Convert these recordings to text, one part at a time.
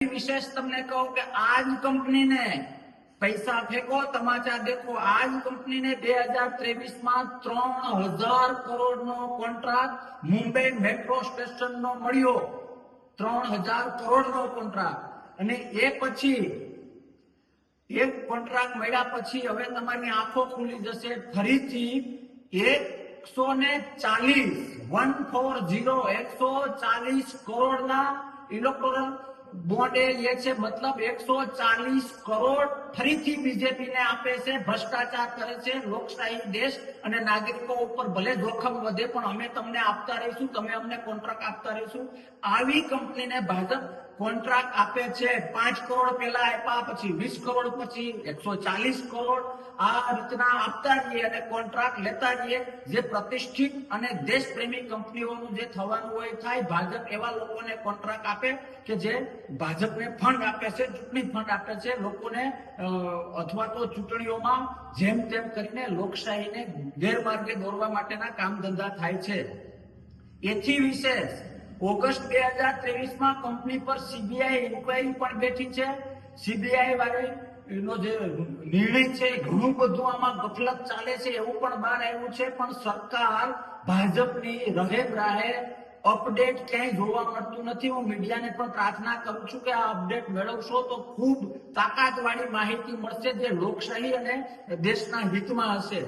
विशेष तमने कहूं कि आज कंपनी ने पैसा फेंको तमाचा देखो आज कंपनी ने 2023 में 3000 करोड़ नो कॉन्ट्राक्ट मुंबई मेट्रो स्टेशन नो मळ्यो 3000 करोड़ नो कॉन्ट्राक्ट अने ए पछी एक कॉन्ट्राक्ट मळ्या पछी हवे तमारी आंखो खुली जशे फरीथी 140 करोड़ ना इलेक्टोरल बोर्डे લે છે मतलब 140 કરોડ ફરીથી બીજેપી ને આપે છે ભ્રષ્ટાચાર કરે છે લોકશાહી દેશ અને નાગરિકો ઉપર ભલે જોખમ વધે પણ અમે તમને આપતા રહીશું તમે અમને કોન્ટ્રાક્ટ આપતા રહીશું આવી કંપનીને ભાજપ કોન્ટ્રાક્ટ આપે છે 5 કરોડ પહેલા આપ્યા પછી 20 કરોડ પછી 140 કરોડ આ રીતના આપતા રહીએ અને કોન્ટ્રાક્ટ લેતા રહીએ જે પ્રતિષ્ઠિત અને દેશપ્રેમી કંપનીઓનું જે થવાનું હોય થાય ભાજપ એવા લોકોને કોન્ટ્રાક્ટ આપે કે જે ભાજપને ફંડ આપે છે ચૂંટણી ફંડ આપે છે લોકોને અથવા તો ચૂંટણીઓમાં જેમ તેમ કરીને લોકશાહીને ગેરમાર્ગે દોરવા માટેના કામ ધંધા થાય છે એથી વિશેષ ઓગસ્ટ 2023 માં કંપની પર સીબીઆઈ ઇન્ક્વાયરી પણ બેઠી છે સીબીઆઈ વાળી નો જે નિર્ણય છે ઘણું બધું આમાં ગફલત ચાલે છે એવું પણ બહાર આવ્યું છે પણ સરકાર ભાજપની રહેબરાહે अपडेट क्या जोवा मळतुं नथी हूँ मीडिया ने पण प्रार्थना करूं छुं कि आ अपडेट मेळवशो तो खूब ताकतवाળી माहिती मळशे जे लोकशाही अने देशना हितमां हशे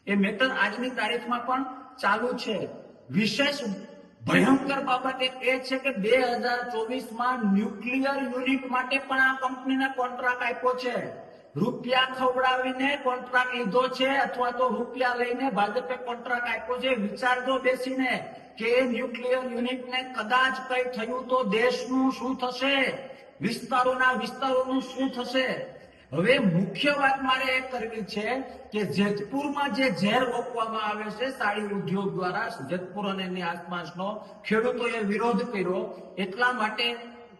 ए मेटर आजनी तारीखमां पण चालू छे विशेष भयंकर बाबत ए छे के 2024 मां न्यूक्लियर युनिट माटे पण आ कंपनीने कॉन्ट्राक्ट आप्यो छे રૂપિયા ખવડાવીને કોન્ટ્રાક્ટ લીધો છે અથવા તો રૂપિયા લઈને ભાજપે કોન્ટ્રાક્ટ આપ્યો છે વિચારજો બેસીને કે ન્યુક્લિયર યુનિટને કદાચ કઈ થયું તો દેશનું શું થશે વિસ્તારોનું શું થશે હવે મુખ્ય વાત મારે એ કરવી છે કે જેતપુરમાં જે ઝેર રોકવામાં આવે છે સાડી ઉદ્યોગ દ્વારા જેતપુર અને એની આસપાસનો ખેડૂતોએ વિરોધ કર્યો એટલા માટે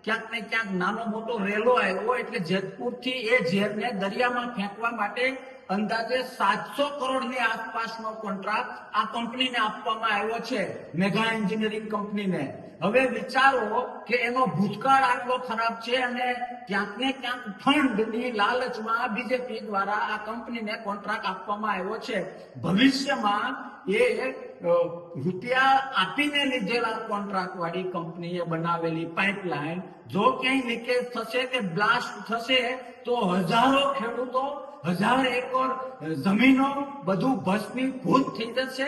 ક્યાંક ને ક્યાંક નાનો મોટો રેલો આવ્યો એટલે જેતપુરથી એ ઝેરને દરિયામાં ફેંકવા માટે અંદાજે 700 કરોડની આસપાસનો કોન્ટ્રાક્ટ આ કંપનીને આપવામાં આવ્યો છે મેગા એન્જિનિયરિંગ કંપનીને હવે વિચારો કે એનો ભૂતકાળ આટલો ખરાબ છે અને ક્યાંક ને ક્યાંક ફંડની લાલચમાં બીજેપી દ્વારા આ કંપનીને કોન્ટ્રાક્ટ આપવામાં આવ્યો છે ભવિષ્યમાં એ રૂપિયા આપીને લીધેલા કોન્ટ્રાક્ટ વાળી કંપનીએ બનાવેલી પાઇપલાઇન જો ક્યાંય લીકેજ થશે કે બ્લાસ્ટ થશે તો હજારો ખેડૂતો 1000 એકર જમીનો બધું ભસ્મીભૂત થઈ જશે